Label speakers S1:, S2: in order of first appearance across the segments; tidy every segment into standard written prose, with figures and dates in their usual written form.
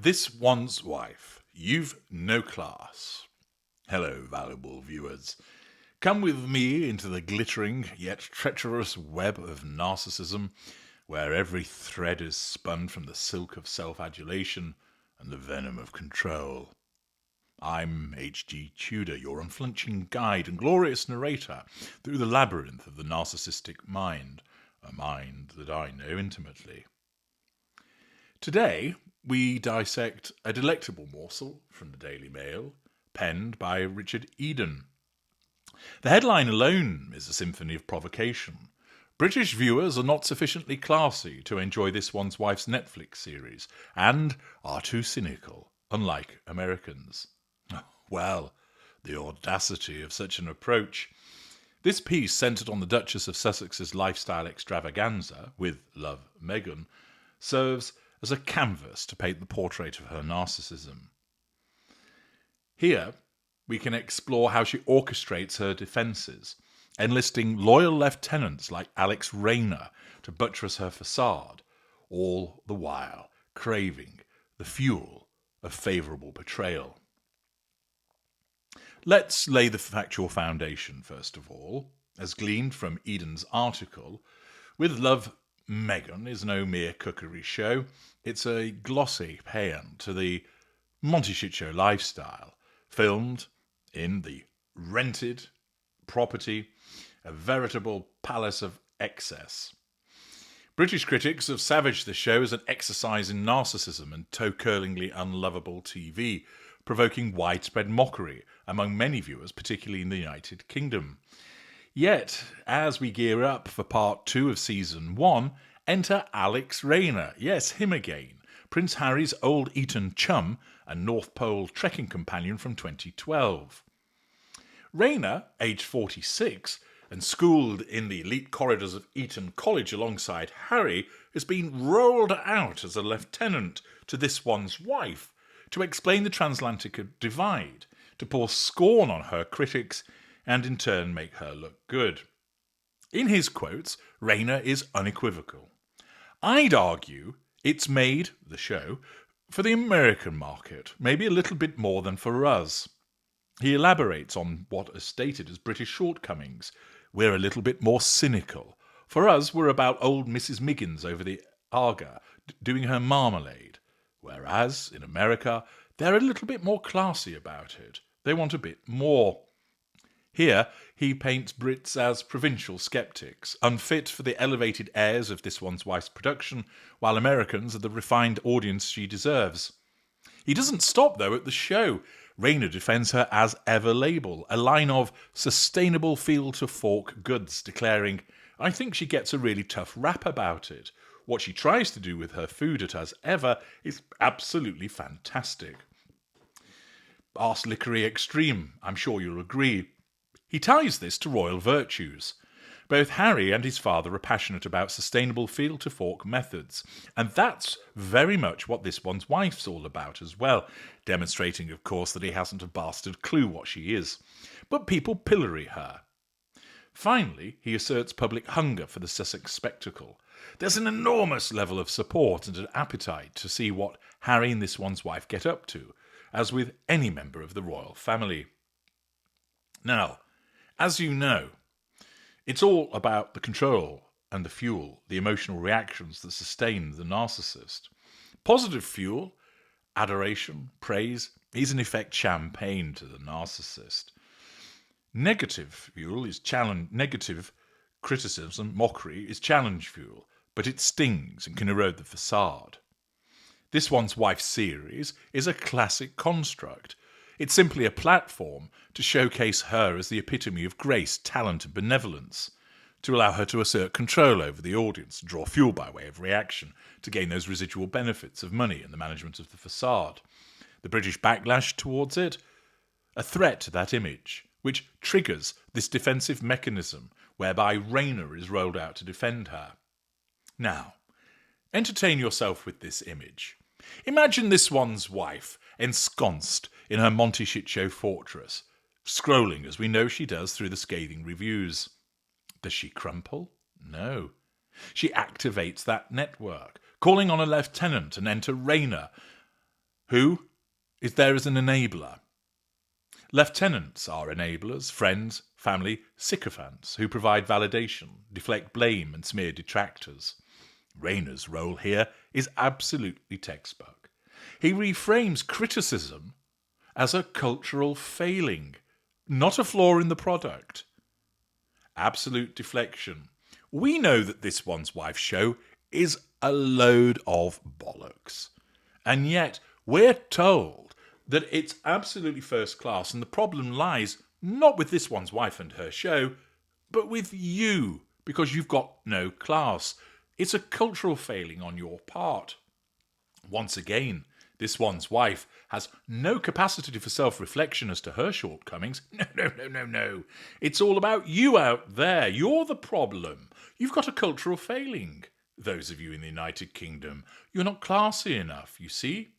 S1: This one's wife. You've no class. Hello, valuable viewers. Come with me into the glittering yet treacherous web of narcissism, where every thread is spun from the silk of self-adulation and the venom of control. I'm H.G. Tudor, your unflinching guide and glorious narrator through the labyrinth of the narcissistic mind, a mind that I know intimately. Today, we dissect a delectable morsel from the Daily Mail, penned by Richard Eden. The headline alone is a symphony of provocation. British viewers are not sufficiently classy to enjoy this one's wife's Netflix series, and are too cynical, unlike Americans. Well, the audacity of such an approach. This piece, centred on the Duchess of Sussex's lifestyle extravaganza, with love Meghan, serves as a canvas to paint the portrait of her narcissism. Here, we can explore how she orchestrates her defences, enlisting loyal lieutenants like Raina to buttress her facade, all the while craving the fuel of favourable betrayal. Let's lay the factual foundation first of all, as gleaned from Eden's article. With Love, Meghan is no mere cookery show. It's a glossy paean to the Monty Shit Show lifestyle, filmed in the rented property, a veritable palace of excess. British critics have savaged the show as an exercise in narcissism and toe-curlingly unlovable TV, provoking widespread mockery among many viewers, particularly in the United Kingdom. Yet, as we gear up for part 2 of season 1, enter Raina, yes, him again, Prince Harry's old Eton chum and North Pole trekking companion from 2012. Raina, aged 46, and schooled in the elite corridors of Eton College alongside Harry, has been rolled out as a lieutenant to this one's wife to explain the transatlantic divide, to pour scorn on her critics, and in turn make her look good. In his quotes, Raina is unequivocal. I'd argue it's made, the show, for the American market, maybe a little bit more than for us. He elaborates on what are stated as British shortcomings. We're a little bit more cynical. For us, we're about old Mrs. Miggins over the Aga, doing her marmalade. Whereas, in America, they're a little bit more classy about it. They want a bit more. Here, he paints Brits as provincial skeptics, unfit for the elevated airs of this one's wife's production, while Americans are the refined audience she deserves. He doesn't stop, though, at the show. Raina defends her as Ever-Label, a line of sustainable field-to-fork goods, declaring, I think she gets a really tough rap about it. What she tries to do with her food at As Ever is absolutely fantastic. Arse-lickery extreme, I'm sure you'll agree. He ties this to royal virtues. Both Harry and his father are passionate about sustainable field-to-fork methods, and that's very much what this one's wife's all about as well, demonstrating, of course, that he hasn't a bastard clue what she is. But people pillory her. Finally, he asserts public hunger for the Sussex spectacle. There's an enormous level of support and an appetite to see what Harry and this one's wife get up to, as with any member of the royal family. Now, as you know, it's all about the control and the fuel, the emotional reactions that sustain the narcissist. Positive fuel, adoration, praise, is in effect champagne to the narcissist. Negative fuel is negative criticism, mockery is challenge fuel, but it stings and can erode the facade. This One's Wife series is a classic construct. It's simply a platform to showcase her as the epitome of grace, talent and benevolence, to allow her to assert control over the audience, to draw fuel by way of reaction, to gain those residual benefits of money and the management of the facade. The British backlash towards it, a threat to that image, which triggers this defensive mechanism whereby Raina is rolled out to defend her. Now, entertain yourself with this image. Imagine this one's wife ensconced in her Monty Shit Show fortress, scrolling as we know she does through the scathing reviews. Does she crumple? No. She activates that network, calling on a lieutenant and enter Raina, Who is there as an enabler? Lieutenants are enablers, friends, family, sycophants who provide validation, deflect blame and smear detractors. Raina's role here is absolutely textbook. He reframes criticism as a cultural failing, not a flaw in the product. Absolute deflection. We know that This One's Wife show is a load of bollocks. And yet we're told that it's absolutely first class, and the problem lies not with This One's Wife and her show, but with you, because you've got no class. It's a cultural failing on your part. Once again, This One's Wife has no capacity for self-reflection as to her shortcomings. No. It's all about you out there. You're the problem. You've got a cultural failing. Those of you in the United Kingdom, you're not classy enough, you see?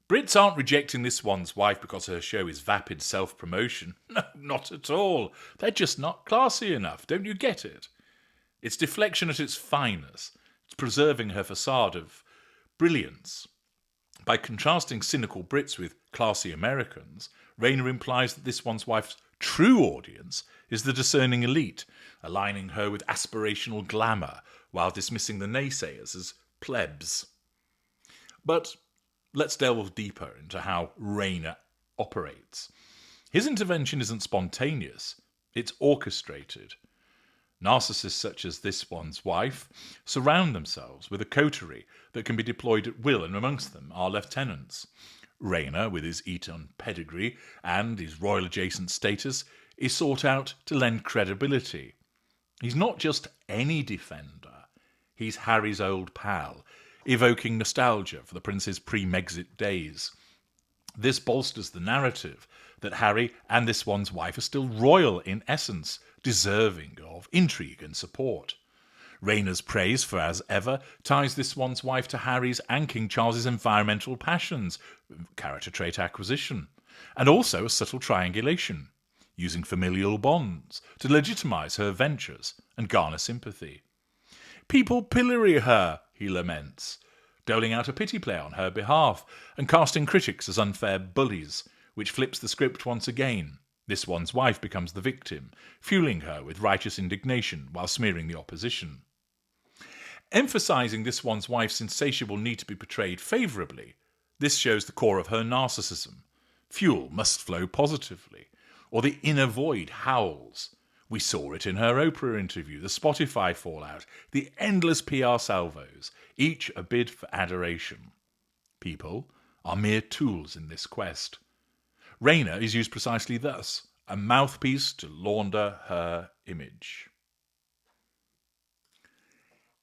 S1: Brits aren't rejecting This One's Wife because her show is vapid self-promotion. No, not at all. They're just not classy enough. Don't you get it? It's deflection at its finest. It's preserving her facade of brilliance. By contrasting cynical Brits with classy Americans, Raina implies that This One's Wife's true audience is the discerning elite, aligning her with aspirational glamour while dismissing the naysayers as plebs. But let's delve deeper into how Raina operates. His intervention isn't spontaneous, it's orchestrated. Narcissists such as This One's Wife surround themselves with a coterie that can be deployed at will, and amongst them are lieutenants. Raina, with his Eton pedigree and his royal adjacent status, is sought out to lend credibility. He's not just any defender, he's Harry's old pal, evoking nostalgia for the prince's pre-Megxit days. This bolsters the narrative that Harry and This One's Wife are still royal in essence, deserving of intrigue and support. Raina's praise for As Ever ties This One's Wife to Harry's and King Charles's environmental passions, character trait acquisition, and also a subtle triangulation, using familial bonds to legitimise her ventures and garner sympathy. People pillory her, he laments, doling out a pity play on her behalf and casting critics as unfair bullies, which flips the script once again. This One's Wife becomes the victim, fueling her with righteous indignation while smearing the opposition. Emphasising This One's Wife's insatiable need to be portrayed favourably, this shows the core of her narcissism. Fuel must flow positively, or the inner void howls. We saw it in her Oprah interview, the Spotify fallout, the endless PR salvos, each a bid for adoration. People are mere tools in this quest. Raina is used precisely thus, a mouthpiece to launder her image.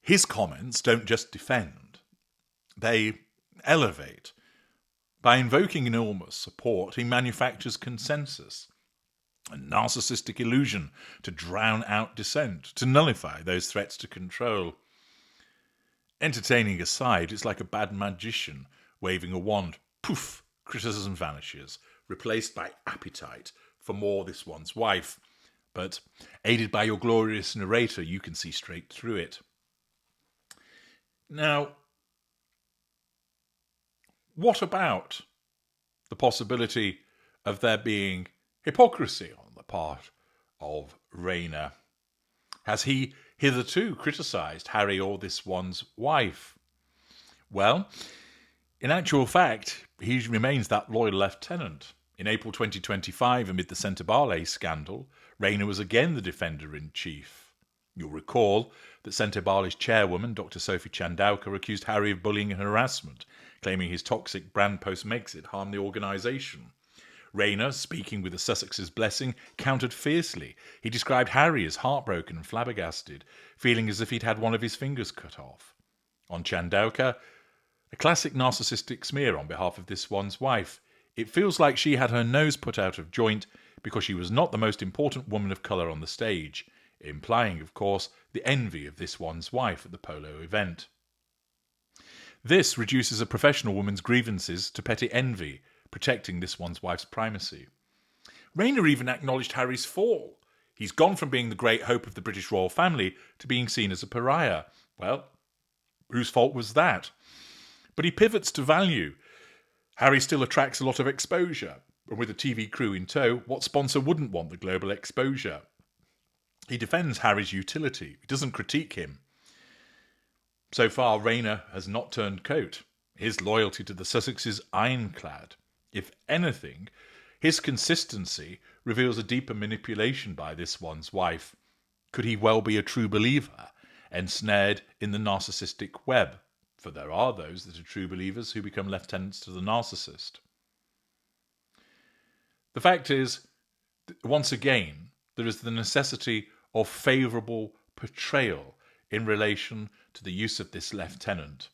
S1: His comments don't just defend, they elevate. By invoking enormous support, he manufactures consensus, a narcissistic illusion to drown out dissent, to nullify those threats to control. Entertaining aside, it's like a bad magician waving a wand. Poof! Criticism vanishes, replaced by appetite for more This One's Wife. But, aided by your glorious narrator, you can see straight through it. Now, what about the possibility of there being hypocrisy on the part of Raina? Has he hitherto criticised Harry or This One's Wife? Well, in actual fact, he remains that loyal lieutenant. In April 2025, amid the Centre Barley scandal, Raina was again the defender-in-chief. You'll recall that Centre Barley's chairwoman, Dr. Sophie Chandauka, accused Harry of bullying and harassment, claiming his toxic brand post-Megxit harmed the organisation. Raina, speaking with the Sussexes' blessing, countered fiercely. He described Harry as heartbroken and flabbergasted, feeling as if he'd had one of his fingers cut off. On Chandauka, a classic narcissistic smear on behalf of This One's Wife. It feels like she had her nose put out of joint because she was not the most important woman of colour on the stage, implying, of course, the envy of This One's Wife at the polo event. This reduces a professional woman's grievances to petty envy, protecting This One's Wife's primacy. Raina even acknowledged Harry's fall. He's gone from being the great hope of the British royal family to being seen as a pariah. Well, whose fault was that? But he pivots to value. Harry still attracts a lot of exposure, and with a TV crew in tow, what sponsor wouldn't want the global exposure? He defends Harry's utility. He doesn't critique him. So far, Raina has not turned coat. His loyalty to the Sussexes is ironclad. If anything, his consistency reveals a deeper manipulation by this one's wife. Could he well be a true believer, ensnared in the narcissistic web? For there are those that are true believers who become lieutenants to the narcissist. The fact is, once again, there is the necessity of favourable portrayal in relation to the use of this lieutenant.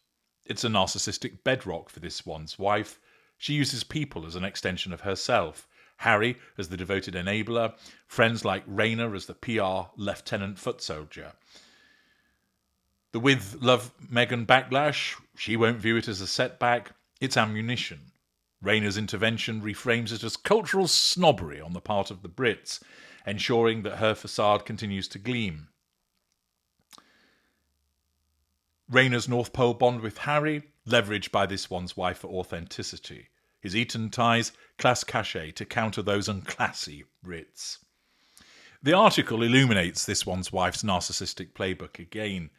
S1: It's a narcissistic bedrock for this one's wife. She uses people as an extension of herself. Harry as the devoted enabler, friends like Raina as the PR lieutenant foot soldier. The with love Meghan backlash, she won't view it as a setback, it's ammunition. Raina's intervention reframes it as cultural snobbery on the part of the Brits, ensuring that her facade continues to gleam. Raina's North Pole bond with Harry, leveraged by this one's wife for authenticity. His Eton ties, class cachet to counter those unclassy Brits. The article illuminates this one's wife's narcissistic playbook again.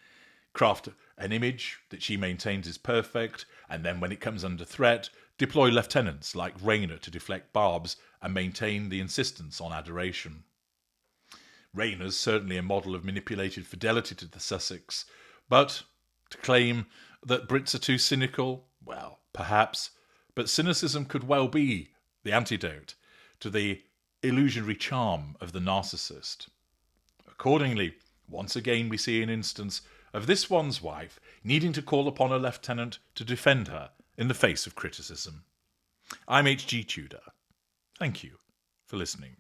S1: Craft an image that she maintains is perfect, and then when it comes under threat, deploy lieutenants like Raina to deflect barbs and maintain the insistence on adoration. Raina's certainly a model of manipulated fidelity to the Sussex, but to claim that Brits are too cynical, well, perhaps, but cynicism could well be the antidote to the illusory charm of the narcissist. Accordingly, once again we see an instance of this one's wife needing to call upon a lieutenant to defend her in the face of criticism. I'm H.G. Tudor. Thank you for listening.